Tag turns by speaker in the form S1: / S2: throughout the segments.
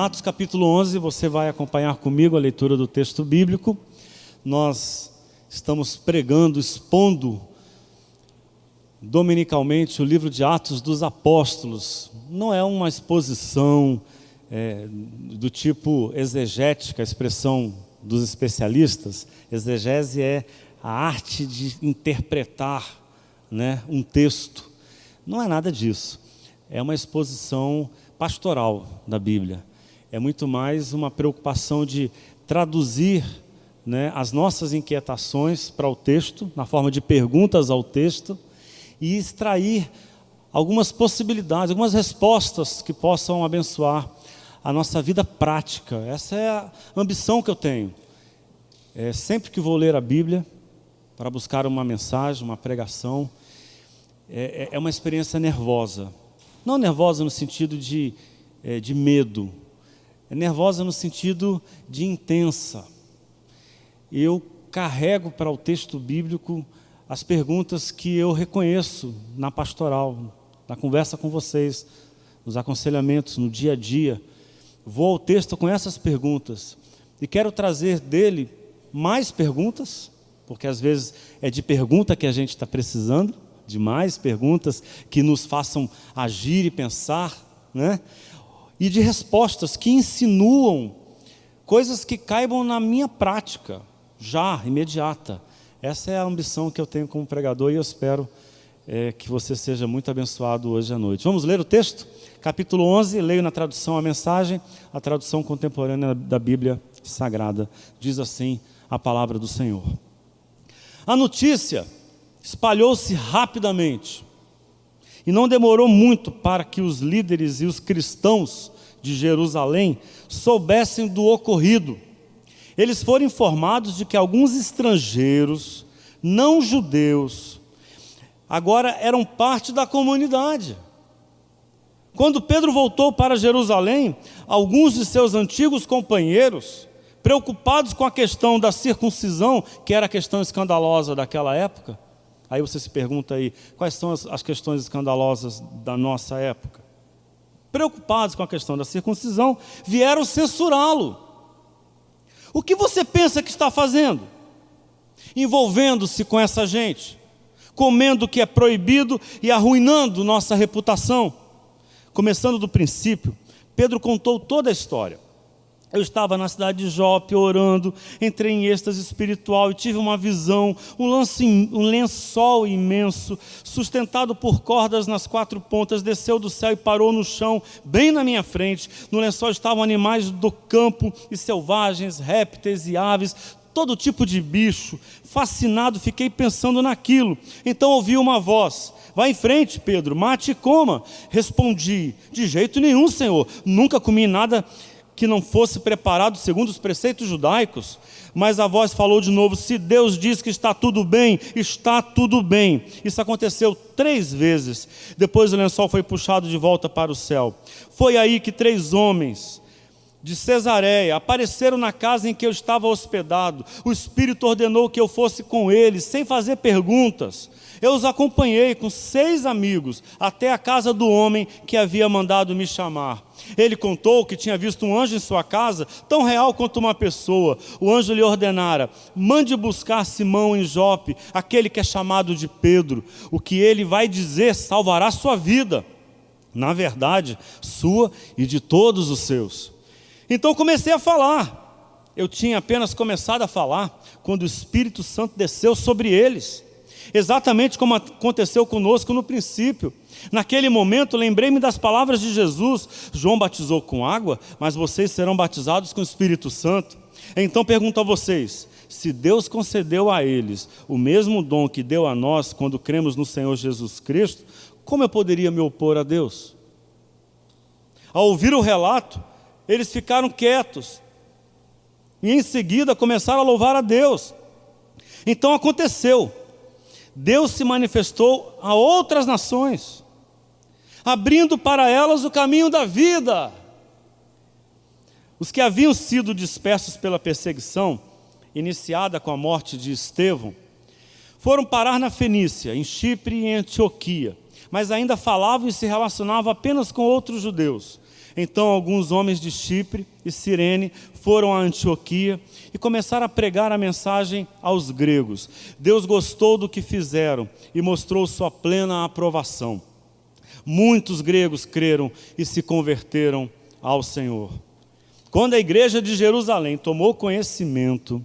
S1: Atos capítulo 11, você vai acompanhar comigo a leitura do texto bíblico. Nós estamos pregando, expondo dominicalmente o livro de Atos dos Apóstolos. Não é uma exposição do tipo exegética, a expressão dos especialistas. Exegese é a arte de interpretar, um texto. Não é nada disso. É uma exposição pastoral da Bíblia. É muito mais uma preocupação de traduzir as nossas inquietações para o texto, na forma de perguntas ao texto, e extrair algumas possibilidades, algumas respostas que possam abençoar a nossa vida prática. Essa é a ambição que eu tenho. Sempre que vou ler a Bíblia, para buscar uma mensagem, uma pregação, é uma experiência nervosa. Não nervosa no sentido de medo, é nervosa no sentido de intensa. Eu carrego para o texto bíblico as perguntas que eu reconheço na pastoral, na conversa com vocês, nos aconselhamentos, no dia a dia. Vou ao texto com essas perguntas e quero trazer dele mais perguntas, porque às vezes é de pergunta que a gente está precisando, de mais perguntas que nos façam agir e pensar, e de respostas que insinuam coisas que caibam na minha prática, já, imediata. Essa é a ambição que eu tenho como pregador e eu espero que você seja muito abençoado hoje à noite. Vamos ler o texto? Capítulo 11, leio na tradução a mensagem, a tradução contemporânea da Bíblia Sagrada. Diz assim a palavra do Senhor. A notícia espalhou-se rapidamente e não demorou muito para que os líderes e os cristãos de Jerusalém soubessem do ocorrido. Eles foram informados de que alguns estrangeiros, não judeus, agora eram parte da comunidade. Quando Pedro voltou para Jerusalém, alguns de seus antigos companheiros, preocupados com a questão da circuncisão, que era a questão escandalosa daquela época, aí você se pergunta aí, quais são as questões escandalosas da nossa época? Preocupados com a questão da circuncisão, vieram censurá-lo. O que você pensa que está fazendo? Envolvendo-se com essa gente, comendo o que é proibido e arruinando nossa reputação. Começando do princípio, Pedro contou toda a história. Eu estava na cidade de Jope orando, entrei em êxtase espiritual e tive uma visão, um lençol imenso, sustentado por cordas nas 4 pontas, desceu do céu e parou no chão, bem na minha frente. No lençol estavam animais do campo e selvagens, répteis e aves, todo tipo de bicho. Fascinado, fiquei pensando naquilo. Então ouvi uma voz: vá em frente, Pedro, mate e coma. Respondi: de jeito nenhum, Senhor, nunca comi nada que não fosse preparado segundo os preceitos judaicos. Mas a voz falou de novo: se Deus diz que está tudo bem, está tudo bem. Isso aconteceu 3 vezes. Depois o lençol foi puxado de volta para o céu. Foi aí que 3 homens de Cesareia apareceram na casa em que eu estava hospedado. O Espírito ordenou que eu fosse com eles, sem fazer perguntas. Eu os acompanhei com 6 amigos até a casa do homem que havia mandado me chamar. Ele contou que tinha visto um anjo em sua casa, tão real quanto uma pessoa. O anjo lhe ordenara: mande buscar Simão em Jope, aquele que é chamado de Pedro. O que ele vai dizer salvará sua vida, na verdade, sua e de todos os seus. Então comecei a falar. Eu tinha apenas começado a falar quando o Espírito Santo desceu sobre eles, exatamente como aconteceu conosco no princípio. Naquele momento lembrei-me das palavras de Jesus: João batizou com água, mas vocês serão batizados com o Espírito Santo. Então pergunto a vocês: se Deus concedeu a eles o mesmo dom que deu a nós quando cremos no Senhor Jesus Cristo, como eu poderia me opor a Deus? Ao ouvir o relato, eles ficaram quietos e em seguida começaram a louvar a Deus. Então aconteceu: Deus se manifestou a outras nações, abrindo para elas o caminho da vida. Os que haviam sido dispersos pela perseguição, iniciada com a morte de Estevão, foram parar na Fenícia, em Chipre e em Antioquia, mas ainda falavam e se relacionavam apenas com outros judeus. Então alguns homens de Chipre e Cirene foram a Antioquia e começaram a pregar a mensagem aos gregos. Deus gostou do que fizeram e mostrou sua plena aprovação. Muitos gregos creram e se converteram ao Senhor. Quando a igreja de Jerusalém tomou conhecimento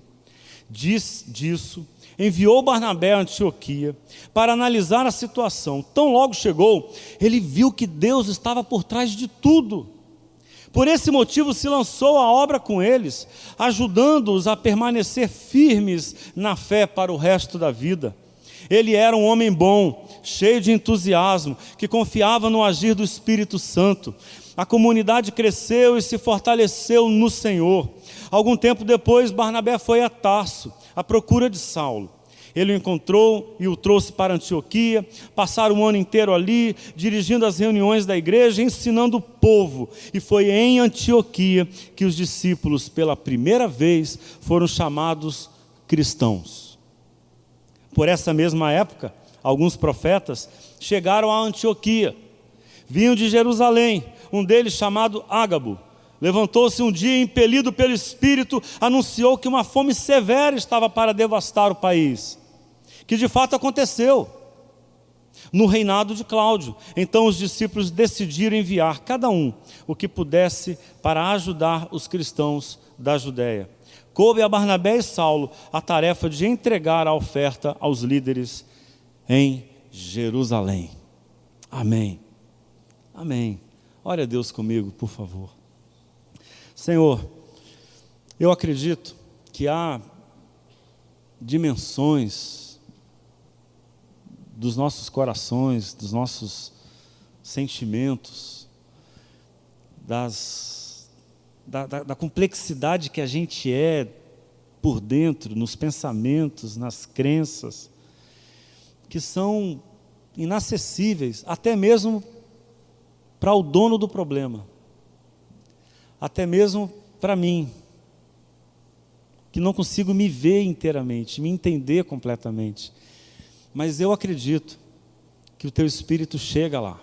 S1: disso, enviou Barnabé a Antioquia para analisar a situação. Tão logo chegou, ele viu que Deus estava por trás de tudo. Por esse motivo se lançou à obra com eles, ajudando-os a permanecer firmes na fé para o resto da vida. Ele era um homem bom, cheio de entusiasmo, que confiava no agir do Espírito Santo. A comunidade cresceu e se fortaleceu no Senhor. Algum tempo depois, Barnabé foi a Tarso, à procura de Saulo. Ele o encontrou e o trouxe para Antioquia. Passaram um ano inteiro ali, dirigindo as reuniões da igreja, ensinando o povo. E foi em Antioquia que os discípulos, pela primeira vez, foram chamados cristãos. Por essa mesma época, alguns profetas chegaram a Antioquia. Vinham de Jerusalém, um deles chamado Ágabo. Levantou-se um dia, impelido pelo Espírito, anunciou que uma fome severa estava para devastar o país. Que de fato aconteceu no reinado de Cláudio. Então os discípulos decidiram enviar cada um o que pudesse para ajudar os cristãos da Judéia. Coube a Barnabé e Saulo a tarefa de entregar a oferta aos líderes em Jerusalém. Amém. Amém. Ore a Deus comigo, por favor. Senhor, eu acredito que há dimensões dos nossos corações, dos nossos sentimentos, da complexidade que a gente é por dentro, nos pensamentos, nas crenças, que são inacessíveis, até mesmo para o dono do problema, até mesmo para mim, que não consigo me ver inteiramente, me entender completamente. Mas eu acredito que o Teu Espírito chega lá,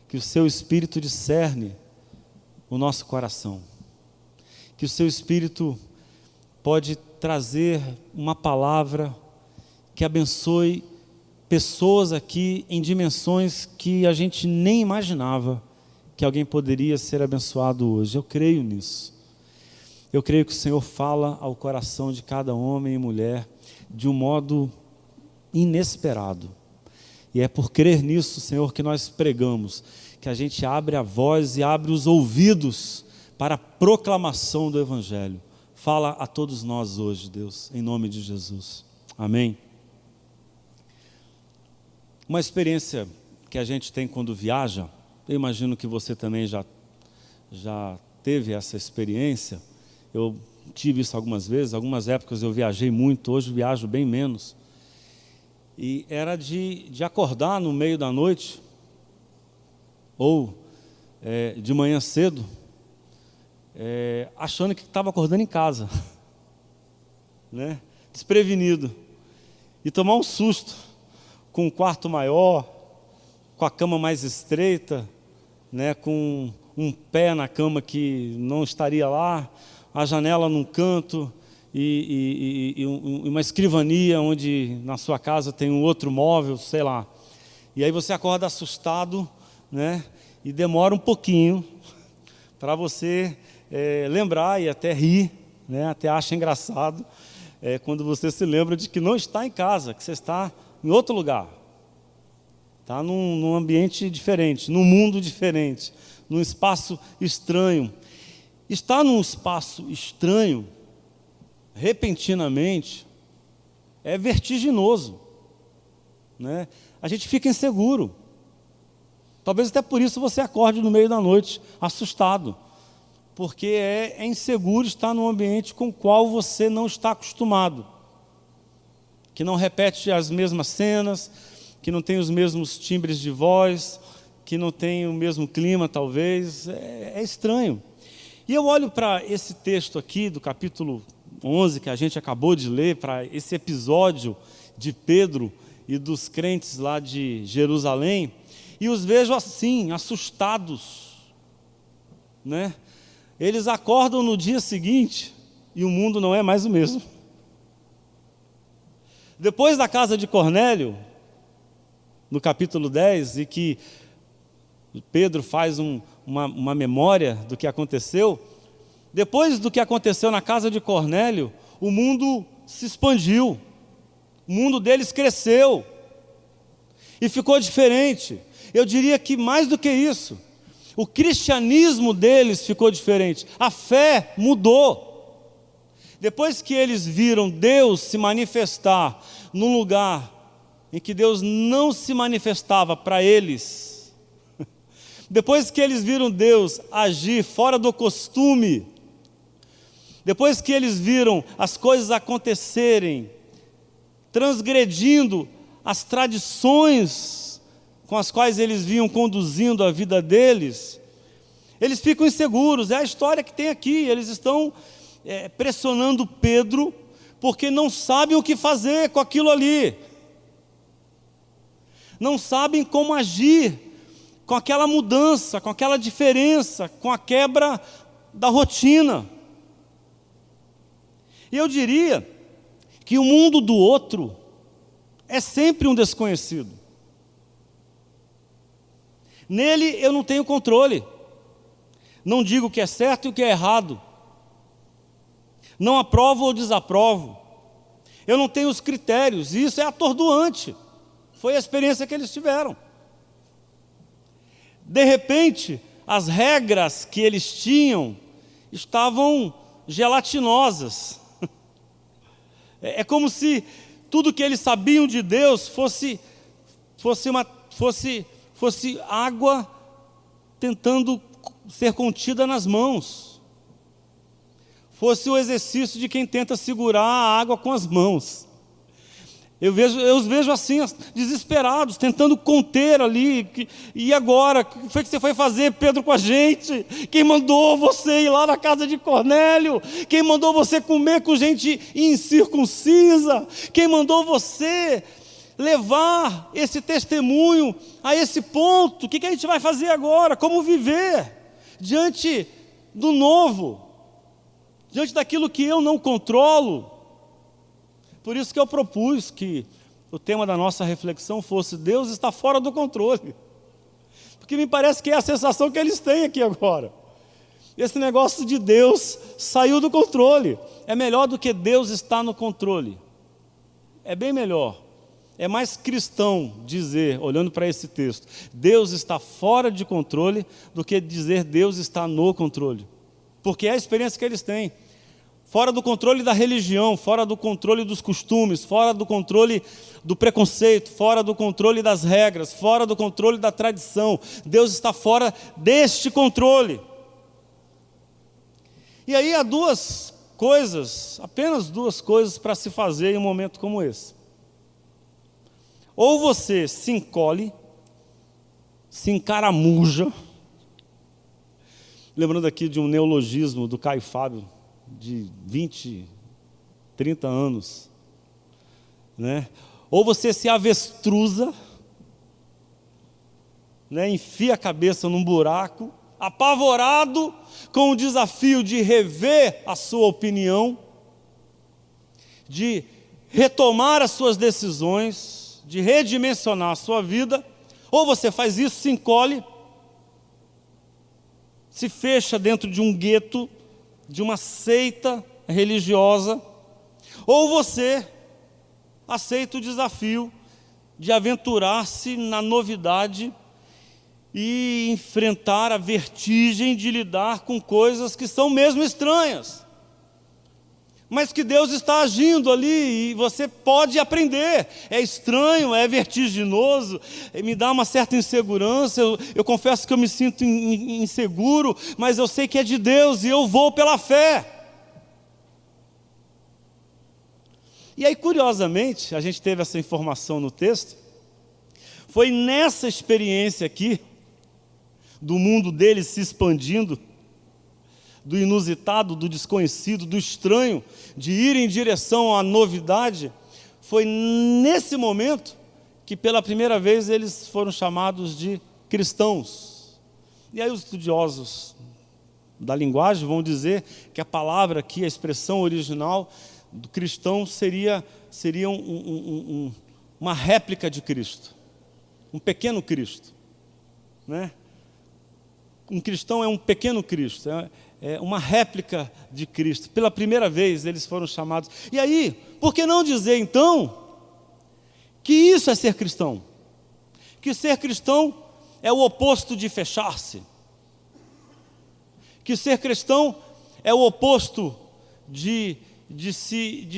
S1: que o Seu Espírito discerne o nosso coração, que o Seu Espírito pode trazer uma palavra que abençoe pessoas aqui em dimensões que a gente nem imaginava que alguém poderia ser abençoado hoje. Eu creio nisso. Eu creio que o Senhor fala ao coração de cada homem e mulher de um modo inesperado. E é por crer nisso, Senhor, que nós pregamos, que a gente abre a voz e abre os ouvidos para a proclamação do Evangelho. Fala a todos nós hoje, Deus, em nome de Jesus. Amém. Uma experiência que a gente tem quando viaja, eu imagino que você também já teve essa experiência. Eu tive isso algumas vezes, algumas épocas eu viajei muito, hoje viajo bem menos. E era de acordar no meio da noite, ou de manhã cedo, achando que estava acordando em casa, né? Desprevenido, e tomar um susto, com um quarto maior, com a cama mais estreita, né? Com um pé na cama que não estaria lá, a janela num canto, e uma escrivania onde na sua casa tem um outro móvel, sei lá. E aí você acorda assustado, né? E demora um pouquinho para você lembrar e até rir, né? Até acha engraçado quando você se lembra de que não está em casa, que você está em outro lugar. Está num ambiente diferente, num mundo diferente, num espaço estranho. Estar num espaço estranho, repentinamente, é vertiginoso, né? A gente fica inseguro. Talvez até por isso você acorde no meio da noite, assustado, porque é inseguro estar num ambiente com o qual você não está acostumado, que não repete as mesmas cenas, que não tem os mesmos timbres de voz, que não tem o mesmo clima, talvez. É estranho. E eu olho para esse texto aqui, do capítulo 11, que a gente acabou de ler, para esse episódio de Pedro e dos crentes lá de Jerusalém, e os vejo assim, assustados, né? Eles acordam no dia seguinte e o mundo não é mais o mesmo. Depois da casa de Cornélio, no capítulo 10, e que Pedro faz uma memória do que aconteceu, depois do que aconteceu na casa de Cornélio, o mundo se expandiu, o mundo deles cresceu e ficou diferente. Eu diria que mais do que isso, o cristianismo deles ficou diferente, a fé mudou. Depois que eles viram Deus se manifestar num lugar em que Deus não se manifestava para eles, depois que eles viram Deus agir fora do costume, depois que eles viram as coisas acontecerem, transgredindo as tradições com as quais eles vinham conduzindo a vida deles, eles ficam inseguros. É a história que tem aqui. Eles estão pressionando Pedro, porque não sabem o que fazer com aquilo ali, não sabem como agir com aquela mudança, com aquela diferença, com a quebra da rotina. E eu diria que o mundo do outro é sempre um desconhecido. Nele eu não tenho controle, não digo o que é certo e o que é errado, não aprovo ou desaprovo, eu não tenho os critérios, e isso é atordoante. Foi a experiência que eles tiveram. De repente, as regras que eles tinham estavam gelatinosas. É como se tudo que eles sabiam de Deus fosse água tentando ser contida nas mãos. Fosse o exercício de quem tenta segurar a água com as mãos. Eu os vejo assim, desesperados, tentando conter ali. E agora? O que foi que você foi fazer, Pedro, com a gente? Quem mandou você ir lá na casa de Cornélio? Quem mandou você comer com gente incircuncisa? Quem mandou você levar esse testemunho a esse ponto? O que a gente vai fazer agora? Como viver diante do novo? Diante daquilo que eu não controlo? Por isso que eu propus que o tema da nossa reflexão fosse: Deus está fora do controle. Porque me parece que é a sensação que eles têm aqui agora. Esse negócio de Deus saiu do controle. É melhor do que Deus está no controle. É bem melhor. É mais cristão dizer, olhando para esse texto, Deus está fora de controle, do que dizer Deus está no controle. Porque é a experiência que eles têm. Fora do controle da religião, fora do controle dos costumes, fora do controle do preconceito, fora do controle das regras, fora do controle da tradição. Deus está fora deste controle. E aí há duas coisas, apenas duas coisas para se fazer em um momento como esse. Ou você se encolhe, se encaramuja, lembrando aqui de um neologismo do Caio Fábio, de 20, 30 anos, né? Ou você se avestruza, né? Enfia a cabeça num buraco, apavorado com o desafio de rever a sua opinião, de retomar as suas decisões, de redimensionar a sua vida. Ou você faz isso, se encolhe, se fecha dentro de um gueto, de uma seita religiosa, ou você aceita o desafio de aventurar-se na novidade e enfrentar a vertigem de lidar com coisas que são mesmo estranhas, mas que Deus está agindo ali e você pode aprender. É estranho, é vertiginoso, me dá uma certa insegurança, eu confesso que eu me sinto inseguro, mas eu sei que é de Deus e eu vou pela fé. E aí, curiosamente, a gente teve essa informação no texto, foi nessa experiência aqui, do mundo deles se expandindo, do inusitado, do desconhecido, do estranho, de ir em direção à novidade, foi nesse momento que pela primeira vez eles foram chamados de cristãos. E aí os estudiosos da linguagem, vão dizer que a palavra aqui, a expressão original do cristão seria uma réplica de Cristo, um pequeno Cristo, né? Um cristão é um pequeno Cristo, é uma réplica de Cristo. Pela primeira vez eles foram chamados. E aí, por que não dizer então que isso é ser cristão? Que ser cristão é o oposto de fechar-se. Que ser cristão é o oposto de se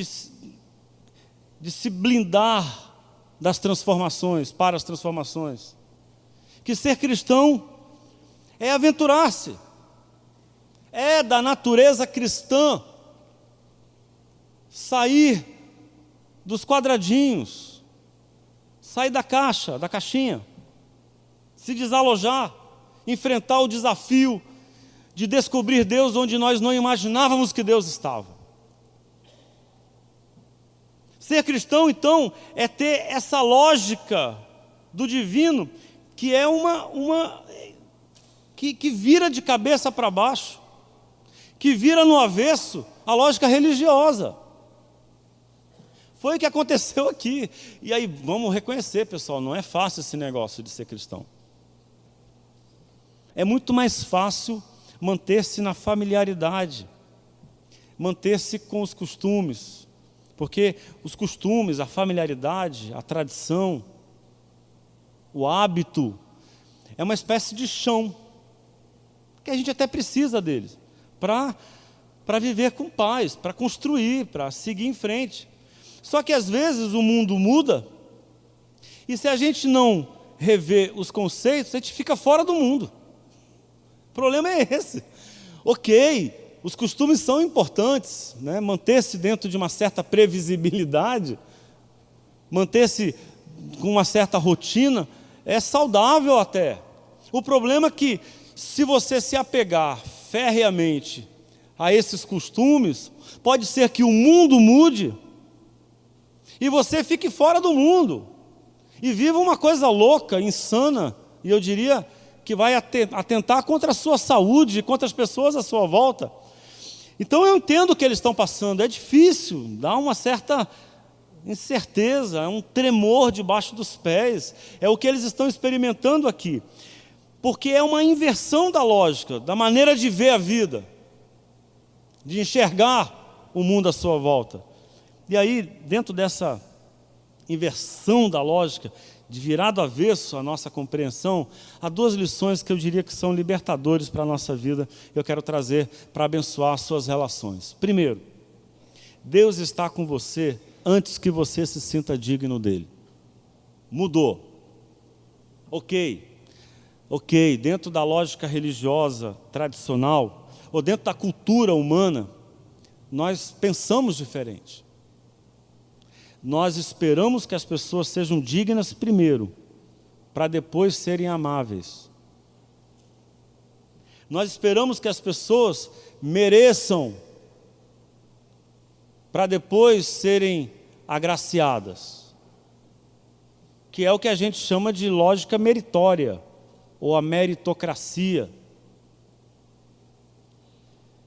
S1: blindar das transformações, para as transformações. Que ser cristão é aventurar-se. É da natureza cristã sair dos quadradinhos, sair da caixa, da caixinha, se desalojar, enfrentar o desafio de descobrir Deus onde nós não imaginávamos que Deus estava. Ser cristão, então, é ter essa lógica do divino, que é que vira de cabeça para baixo, que vira no avesso a lógica religiosa. Foi o que aconteceu aqui. E aí, vamos reconhecer, pessoal, não é fácil esse negócio de ser cristão. É muito mais fácil manter-se na familiaridade, manter-se com os costumes, porque os costumes, a familiaridade, a tradição, o hábito, é uma espécie de chão, que a gente até precisa deles, para viver com paz, para construir, para seguir em frente. Só que às vezes o mundo muda, e se a gente não rever os conceitos, a gente fica fora do mundo. O problema é esse. Ok, os costumes são importantes, né? Manter-se dentro de uma certa previsibilidade, manter-se com uma certa rotina, é saudável até. O problema é que, se você se apegar ferreamente a esses costumes, pode ser que o mundo mude e você fique fora do mundo e viva uma coisa louca, insana, e eu diria que vai atentar contra a sua saúde, contra as pessoas à sua volta. Então eu entendo o que eles estão passando, é difícil, dá uma certa incerteza, é um tremor debaixo dos pés, é o que eles estão experimentando aqui, porque é uma inversão da lógica, da maneira de ver a vida, de enxergar o mundo à sua volta. E aí, dentro dessa inversão da lógica, de virar do avesso a nossa compreensão, há duas lições que eu diria que são libertadores para a nossa vida, eu quero trazer para abençoar as suas relações. Primeiro, Deus está com você antes que você se sinta digno dele. Mudou. Ok, dentro da lógica religiosa, tradicional, ou dentro da cultura humana, nós pensamos diferente. Nós esperamos que as pessoas sejam dignas primeiro, para depois serem amáveis. Nós esperamos que as pessoas mereçam, para depois serem agraciadas. Que é o que a gente chama de lógica meritória, ou a meritocracia,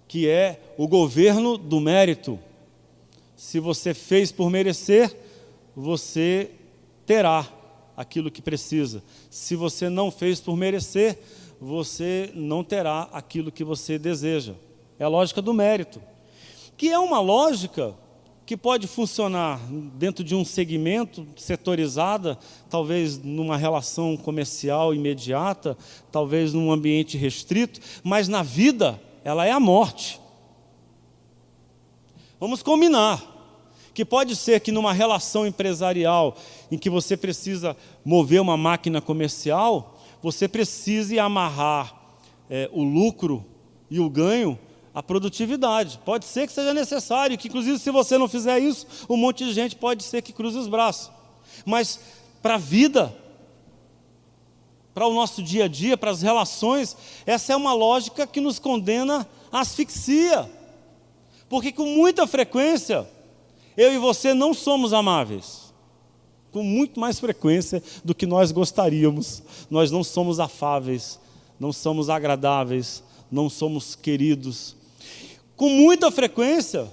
S1: que é o governo do mérito. Se você fez por merecer, você terá aquilo que precisa. Se você não fez por merecer, você não terá aquilo que você deseja. É a lógica do mérito, que é uma lógica que pode funcionar dentro de um segmento setorizada, talvez numa relação comercial imediata, talvez num ambiente restrito, mas na vida ela é a morte. Vamos combinar que pode ser que numa relação empresarial em que você precisa mover uma máquina comercial, você precise amarrar o lucro e o ganho à produtividade. Pode ser que seja necessário, que inclusive se você não fizer isso, um monte de gente pode ser que cruze os braços. Mas para a vida, para o nosso dia a dia, para as relações, essa é uma lógica que nos condena à asfixia. Porque com muita frequência, eu e você não somos amáveis, com muito mais frequência do que nós gostaríamos. Nós não somos afáveis, não somos agradáveis, não somos queridos. Com muita frequência,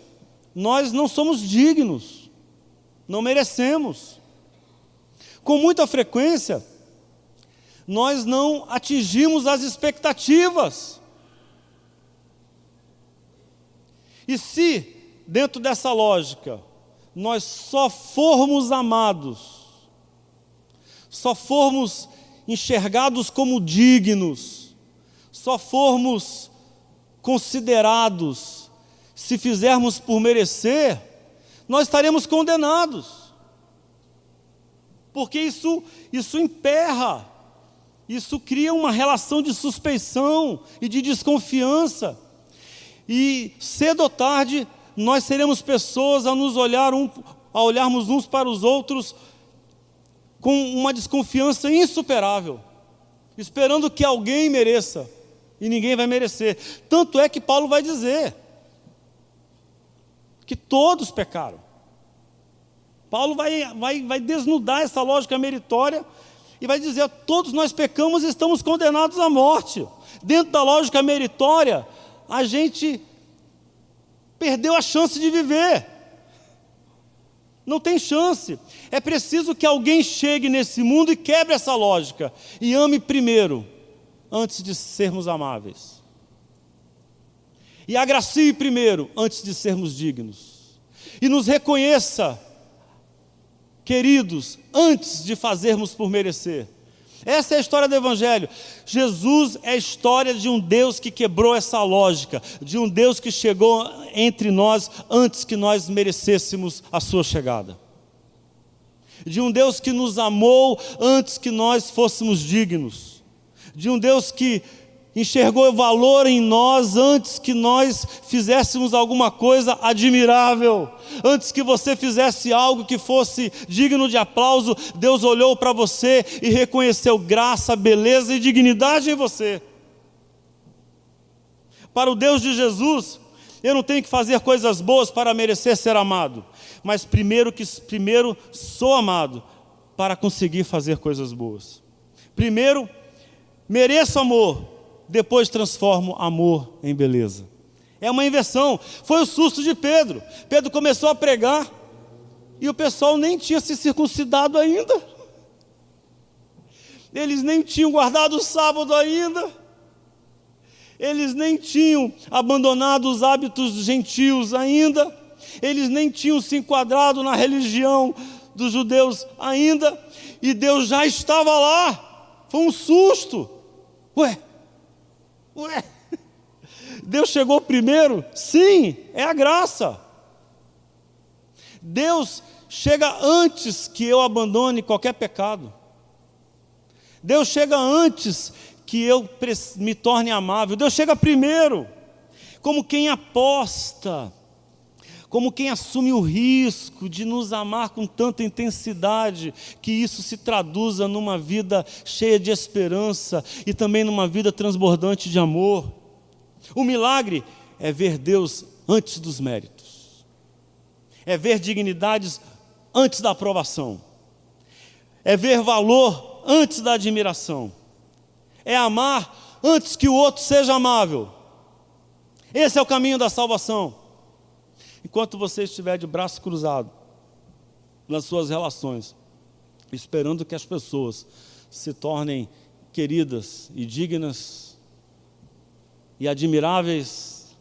S1: nós não somos dignos, não merecemos. Com muita frequência, nós não atingimos as expectativas. E se, dentro dessa lógica, nós só formos amados, só formos enxergados como dignos, só formos considerados, se fizermos por merecer, nós estaremos condenados. Porque isso emperra, isso cria uma relação de suspeição e de desconfiança. E cedo ou tarde, nós seremos pessoas a olharmos uns para os outros com uma desconfiança insuperável, esperando que alguém mereça, e ninguém vai merecer. Tanto é que Paulo vai dizer que todos pecaram. Paulo vai desnudar essa lógica meritória e vai dizer: todos nós pecamos e estamos condenados à morte. Dentro da lógica meritória, a gente perdeu a chance de viver. Não tem chance. É preciso que alguém chegue nesse mundo e quebre essa lógica e ame primeiro, antes de sermos amáveis. E agracie primeiro, antes de sermos dignos. E nos reconheça queridos, antes de fazermos por merecer. Essa é a história do Evangelho. Jesus é a história de um Deus que quebrou essa lógica, de um Deus que chegou entre nós antes que nós merecêssemos a sua chegada, de um Deus que nos amou antes que nós fôssemos dignos, de um Deus que enxergou valor em nós antes que nós fizéssemos alguma coisa admirável. Antes que você fizesse algo que fosse digno de aplauso, Deus olhou para você e reconheceu graça, beleza e dignidade em você. Para o Deus de Jesus, eu não tenho que fazer coisas boas para merecer ser amado, mas primeiro sou amado para conseguir fazer coisas boas. Primeiro, mereço amor, depois transformo amor em beleza. É uma inversão. Foi o susto de Pedro. Pedro começou a pregar e o pessoal nem tinha se circuncidado ainda. Eles nem tinham guardado o sábado ainda. Eles nem tinham abandonado os hábitos gentios ainda. Eles nem tinham se enquadrado na religião dos judeus ainda. E Deus já estava lá. Foi um susto. Ué, Deus chegou primeiro? Sim, é a graça. Deus chega antes que eu abandone qualquer pecado. Deus chega antes que eu me torne amável. Deus chega primeiro, como quem aposta, como quem assume o risco de nos amar com tanta intensidade, que isso se traduza numa vida cheia de esperança e também numa vida transbordante de amor. O milagre é ver Deus antes dos méritos, é ver dignidades antes da aprovação, é ver valor antes da admiração, é amar antes que o outro seja amável. Esse é o caminho da salvação. Enquanto você estiver de braço cruzado nas suas relações, esperando que as pessoas se tornem queridas e dignas e admiráveis,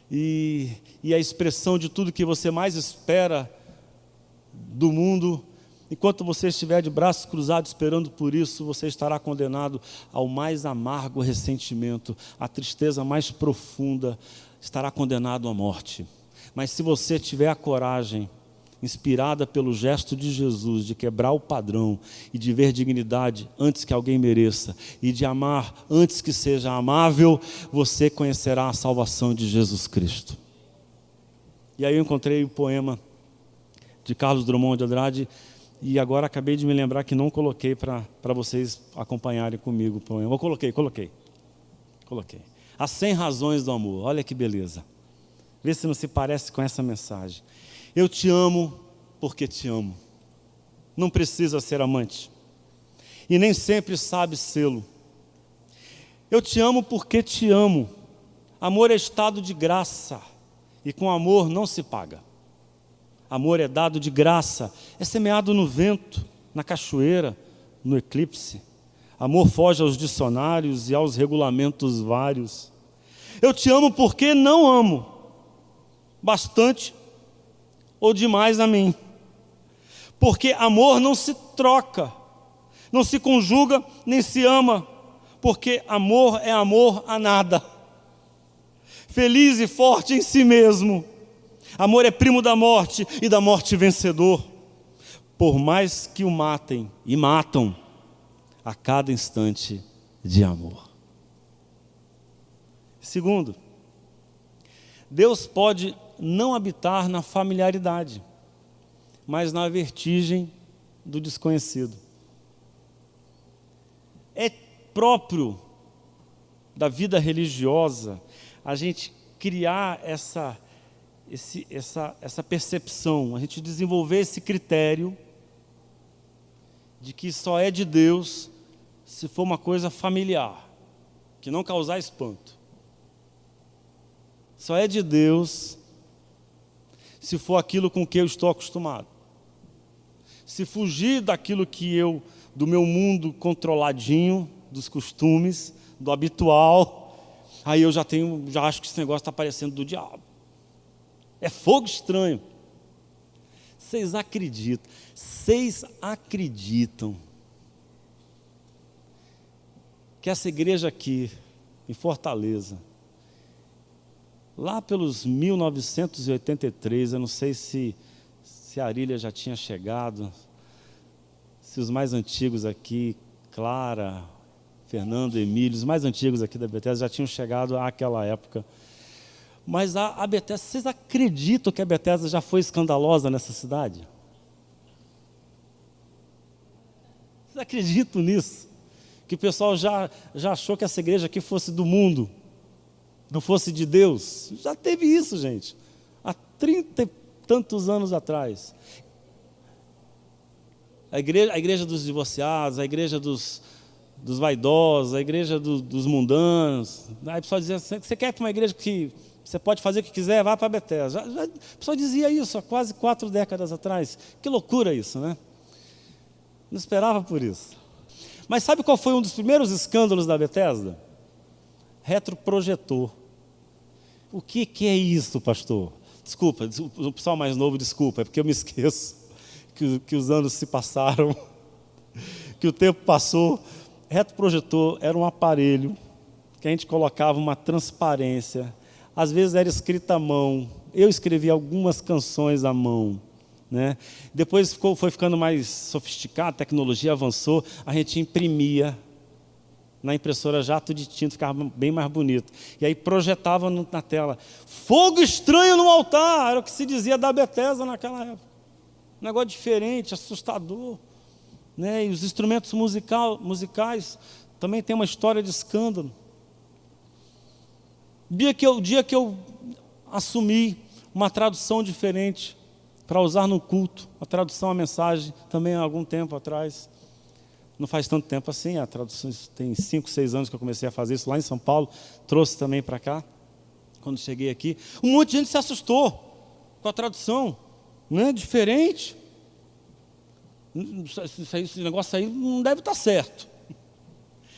S1: e a expressão de tudo que você mais espera do mundo, enquanto você estiver de braços cruzados esperando por isso, você estará condenado ao mais amargo ressentimento, à tristeza mais profunda, estará condenado à morte. Mas se você tiver a coragem, inspirada pelo gesto de Jesus, de quebrar o padrão e de ver dignidade antes que alguém mereça e de amar antes que seja amável, você conhecerá a salvação de Jesus Cristo. E aí eu encontrei o poema de Carlos Drummond de Andrade e agora acabei de me lembrar que não coloquei para vocês acompanharem comigo o poema. Eu coloquei. As 100 razões do amor. Olha que beleza. Vê se não se parece com essa mensagem. Eu te amo porque te amo. Não precisa ser amante. E nem sempre sabe sê-lo. Eu te amo porque te amo. Amor é estado de graça, e com amor não se paga. Amor é dado de graça, é semeado no vento, na cachoeira, no eclipse. Amor foge aos dicionários e aos regulamentos vários. Eu te amo porque não amo bastante ou demais a mim. Porque amor não se troca, não se conjuga, nem se ama. Porque amor é amor a nada. Feliz e forte em si mesmo. Amor é primo da morte e da morte vencedor. Por mais que o matem e matam a cada instante de amor. Segundo, Deus pode não habitar na familiaridade, mas na vertigem do desconhecido. É próprio da vida religiosa a gente criar essa percepção, a gente desenvolver esse critério de que só é de Deus se for uma coisa familiar, que não causar espanto. Só é de Deus se for aquilo com que eu estou acostumado. Se fugir daquilo do meu mundo controladinho, dos costumes, do habitual, aí eu já acho que esse negócio está parecendo do diabo. É fogo estranho. Vocês acreditam que essa igreja aqui, em Fortaleza, lá pelos 1983, eu não sei se a Arília já tinha chegado, se os mais antigos aqui, Clara, Fernando, Emílio, os mais antigos aqui da Bethesda já tinham chegado àquela época. Mas a Bethesda, vocês acreditam que a Bethesda já foi escandalosa nessa cidade? Vocês acreditam nisso? Que o pessoal já achou que essa igreja aqui fosse do mundo, não fosse de Deus? Já teve isso, gente, há 30 e tantos anos atrás. A igreja dos divorciados, a igreja dos vaidosos, a igreja dos mundanos. Aí o pessoal dizia, você quer para uma igreja que você pode fazer o que quiser, vai para a Bethesda. O pessoal dizia isso há quase 4 décadas atrás. Que loucura isso, né? Não esperava por isso. Mas sabe qual foi um dos primeiros escândalos da Bethesda? Retroprojetor. O que é isso, pastor? Desculpa, o pessoal mais novo, desculpa, é porque eu me esqueço que os anos se passaram, que o tempo passou. Retroprojetor era um aparelho que a gente colocava uma transparência, às vezes era escrita à mão, eu escrevi algumas canções à mão, né? Depois foi ficando mais sofisticado, a tecnologia avançou, a gente imprimia na impressora jato de tinta, ficava bem mais bonito, e aí projetava na tela, fogo estranho no altar, era o que se dizia da Bethesda naquela época, um negócio diferente, assustador, né? E os instrumentos musicais também tem uma história de escândalo. O dia que eu assumi uma tradução diferente para usar no culto, a tradução, a mensagem, também há algum tempo atrás, não faz tanto tempo assim, a tradução tem 5, 6 anos que eu comecei a fazer isso lá em São Paulo, trouxe também para cá, quando cheguei aqui, um monte de gente se assustou com a tradução, né? Diferente. Esse negócio aí não deve estar certo.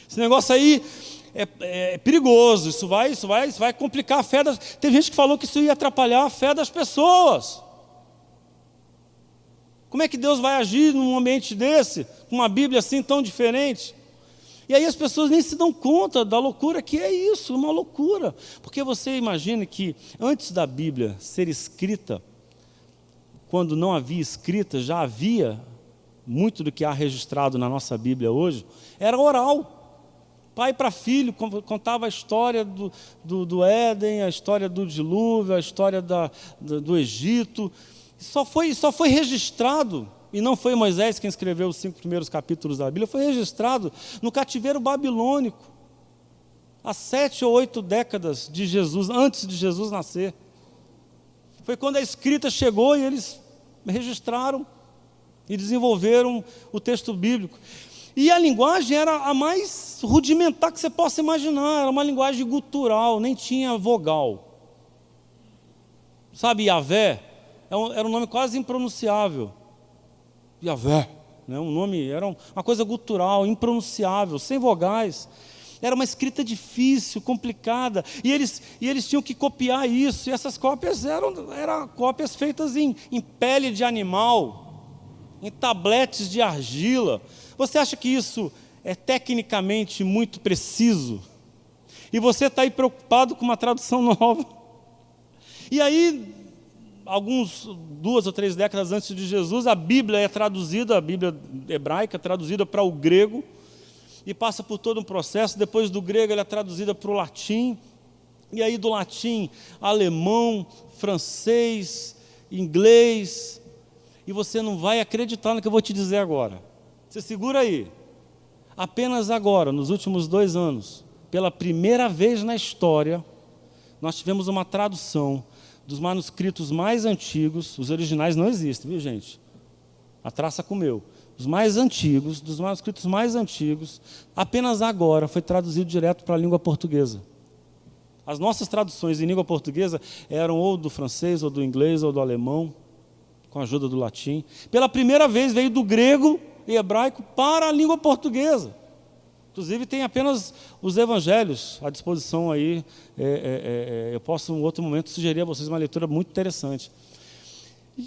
S1: Esse negócio aí é perigoso, isso vai complicar a fé Teve gente que falou que isso ia atrapalhar a fé das pessoas. Como é que Deus vai agir num ambiente desse, com uma Bíblia assim tão diferente? E aí as pessoas nem se dão conta da loucura que é isso, uma loucura. Porque você imagina que antes da Bíblia ser escrita, quando não havia escrita, já havia muito do que há registrado na nossa Bíblia hoje, era oral. Pai para filho, contava a história do Éden, a história do dilúvio, a história do Egito. Só foi registrado, e não foi Moisés quem escreveu os 5 primeiros capítulos da Bíblia, foi registrado no cativeiro babilônico, há 7 ou 8 décadas de Jesus, antes de Jesus nascer. Foi quando a escrita chegou e eles registraram e desenvolveram o texto bíblico. E a linguagem era a mais rudimentar que você possa imaginar. Era uma linguagem gutural, nem tinha vogal. Sabe, Yahvé era um nome quase impronunciável. Yahvé, né? Um nome, era uma coisa gutural, impronunciável, sem vogais. Era uma escrita difícil, complicada, e eles tinham que copiar isso, e essas cópias eram cópias feitas em pele de animal, em tabletes de argila. Você acha que isso é tecnicamente muito preciso? E você está aí preocupado com uma tradução nova. E aí, 2 ou 3 décadas antes de Jesus, a Bíblia é traduzida, a Bíblia hebraica é traduzida para o grego, e passa por todo um processo. Depois do grego ela é traduzida para o latim, e aí do latim, alemão, francês, inglês, e você não vai acreditar no que eu vou te dizer agora. Você segura aí. Apenas agora, nos últimos 2 anos, pela primeira vez na história, nós tivemos uma tradução dos manuscritos mais antigos. Os originais não existem, viu, gente? A traça comeu. Os mais antigos, dos manuscritos mais antigos, apenas agora foi traduzido direto para a língua portuguesa. As nossas traduções em língua portuguesa eram ou do francês, ou do inglês, ou do alemão, com a ajuda do latim. Pela primeira vez veio do grego e hebraico para a língua portuguesa. Inclusive tem apenas os evangelhos à disposição aí. Eu posso, em um outro momento, sugerir a vocês uma leitura muito interessante.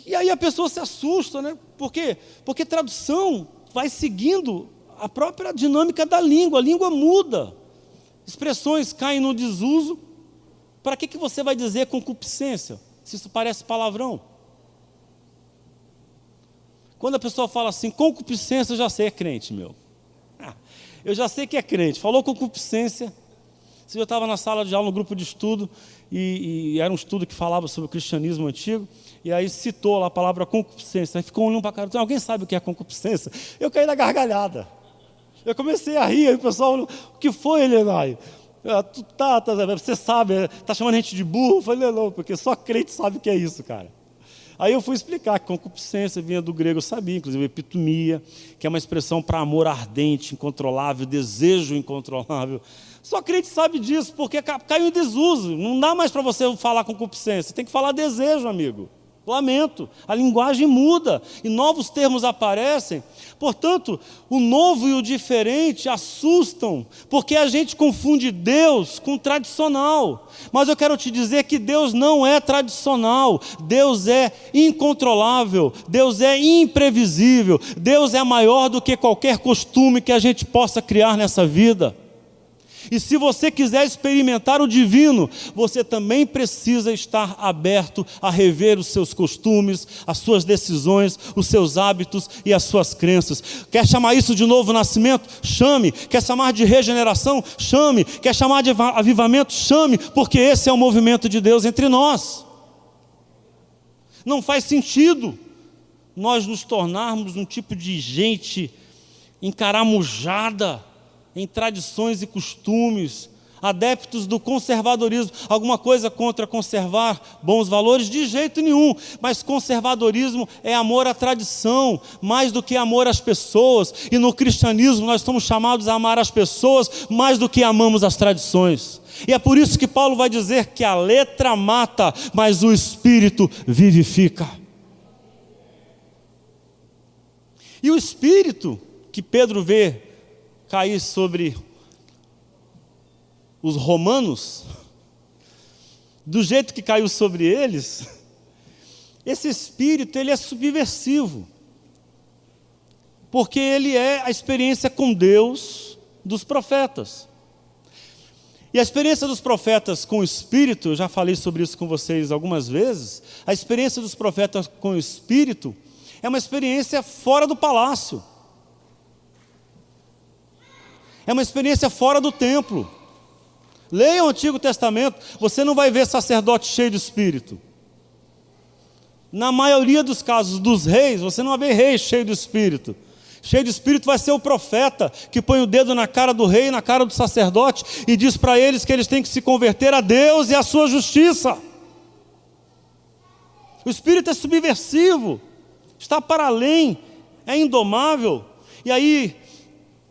S1: E aí a pessoa se assusta, né? Por quê? Porque tradução vai seguindo a própria dinâmica da língua. A língua muda. Expressões caem no desuso. Para que você vai dizer concupiscência, se isso parece palavrão? Quando a pessoa fala assim, concupiscência, eu já sei, é crente, meu. Eu já sei que é crente. Falou concupiscência. Eu estava na sala de aula, no grupo de estudo, e era um estudo que falava sobre o cristianismo antigo, e aí citou lá a palavra concupiscência. Aí ficou olhando para a cara, alguém sabe o que é concupiscência? Eu caí na gargalhada. Eu comecei a rir, aí o pessoal, o que foi, Elenai? Você sabe, está chamando a gente de burro? Eu falei, não, porque só crente sabe o que é isso, cara. Aí eu fui explicar que concupiscência vinha do grego, eu sabia, inclusive epitomia, que é uma expressão para amor ardente, incontrolável, desejo incontrolável. Só crente sabe disso, porque caiu em desuso. Não dá mais para você falar concupiscência, tem que falar desejo, amigo. Lamento, a linguagem muda e novos termos aparecem. Portanto, o novo e o diferente assustam, porque a gente confunde Deus com tradicional. Mas eu quero te dizer que Deus não é tradicional, Deus é incontrolável, Deus é imprevisível, Deus é maior do que qualquer costume que a gente possa criar nessa vida. E se você quiser experimentar o divino, você também precisa estar aberto a rever os seus costumes, as suas decisões, os seus hábitos e as suas crenças. Quer chamar isso de novo nascimento? Chame. Quer chamar de regeneração? Chame. Quer chamar de avivamento? Chame, porque esse é o movimento de Deus entre nós. Não faz sentido nós nos tornarmos um tipo de gente encaramujada em tradições e costumes, adeptos do conservadorismo. Alguma coisa contra conservar bons valores? De jeito nenhum, mas conservadorismo é amor à tradição, mais do que amor às pessoas, e no cristianismo nós estamos chamados a amar as pessoas mais do que amamos as tradições. E é por isso que Paulo vai dizer que a letra mata, mas o Espírito vivifica. E o Espírito que Pedro vê cair sobre os romanos, do jeito que caiu sobre eles, esse espírito ele é subversivo, porque ele é a experiência com Deus dos profetas. E a experiência dos profetas com o Espírito, eu já falei sobre isso com vocês algumas vezes, a experiência dos profetas com o Espírito é uma experiência fora do palácio. É uma experiência fora do templo. Leia o Antigo Testamento, você não vai ver sacerdote cheio de Espírito. Na maioria dos casos dos reis, você não vai ver rei cheio de Espírito. Cheio de Espírito vai ser o profeta, que põe o dedo na cara do rei, na cara do sacerdote, e diz para eles que eles têm que se converter a Deus e à sua justiça. O Espírito é subversivo, está para além, é indomável. E aí,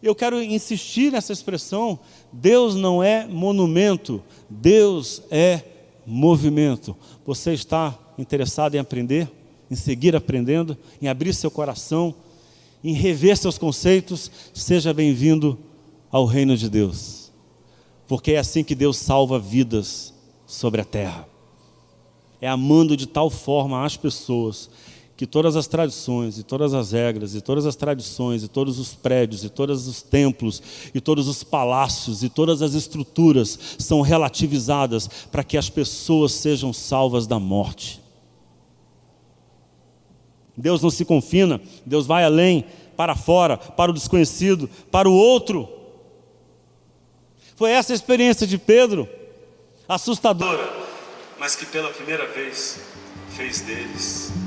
S1: Eu quero insistir nessa expressão: Deus não é monumento, Deus é movimento. Você está interessado em aprender, em seguir aprendendo, em abrir seu coração, em rever seus conceitos? Seja bem-vindo ao reino de Deus, porque é assim que Deus salva vidas sobre a terra. É amando de tal forma as pessoas que todas as tradições e todas as regras e todas as tradições e todos os prédios e todos os templos e todos os palácios e todas as estruturas são relativizadas para que as pessoas sejam salvas da morte. Deus não se confina, Deus vai além, para fora, para o desconhecido, para o outro. Foi essa a experiência de Pedro, assustadora, mas que pela primeira vez fez deles